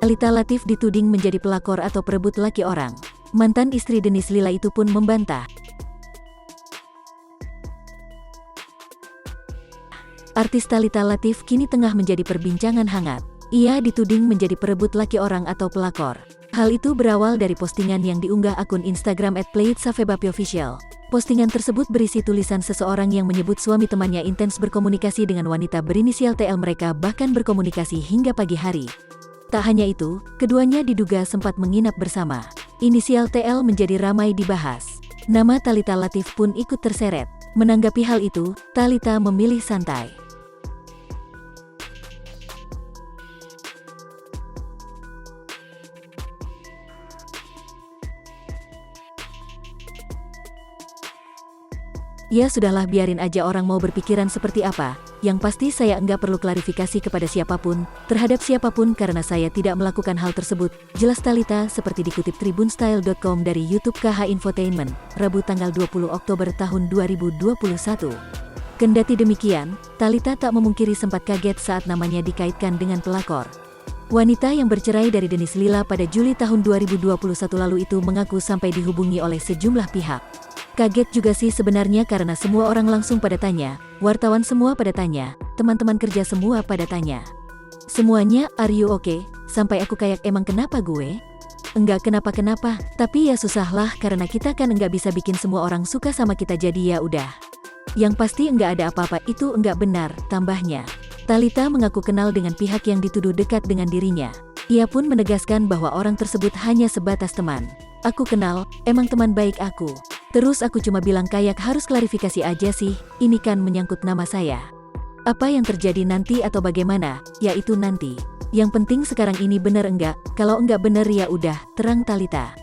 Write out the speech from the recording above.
Thalita Latief dituding menjadi pelakor atau perebut laki orang. Mantan istri Dennis Lila itu pun membantah. Artis Thalita Latief kini tengah menjadi perbincangan hangat. Ia dituding menjadi perebut laki orang atau pelakor. Hal itu berawal dari postingan yang diunggah akun Instagram @playitsafebapiofficial. Postingan tersebut berisi tulisan seseorang yang menyebut suami temannya intens berkomunikasi dengan wanita berinisial TL. Mereka bahkan berkomunikasi hingga pagi hari. Tak hanya itu, keduanya diduga sempat menginap bersama. Inisial TL menjadi ramai dibahas. Nama Thalita Latief pun ikut terseret. Menanggapi hal itu, Thalita memilih santai. Ya sudahlah, biarin aja orang mau berpikiran seperti apa. Yang pasti saya enggak perlu klarifikasi kepada siapapun, terhadap siapapun karena saya tidak melakukan hal tersebut, jelas Thalita seperti dikutip tribunstyle.com dari YouTube KH Infotainment, Rabu tanggal 20 Oktober tahun 2021. Kendati demikian, Thalita tak memungkiri sempat kaget saat namanya dikaitkan dengan pelakor. Wanita yang bercerai dari Dennis Lila pada Juli tahun 2021 lalu itu mengaku sampai dihubungi oleh sejumlah pihak. Kaget juga sih sebenarnya karena semua orang langsung pada tanya, wartawan semua pada tanya, teman-teman kerja semua pada tanya. Semuanya, "Are you okay?" Sampai aku kayak, emang kenapa gue? Enggak kenapa-kenapa, tapi ya susah lah karena kita kan enggak bisa bikin semua orang suka sama kita, jadi ya udah. Yang pasti enggak ada apa-apa, itu enggak benar, tambahnya. Thalita mengaku kenal dengan pihak yang dituduh dekat dengan dirinya. Ia pun menegaskan bahwa orang tersebut hanya sebatas teman. "Aku kenal, emang teman baik aku. Terus aku cuma bilang kayak harus klarifikasi aja sih, ini kan menyangkut nama saya. Apa yang terjadi nanti atau bagaimana, ya itu nanti. Yang penting sekarang ini bener enggak, kalau enggak bener ya udah," terang Thalita.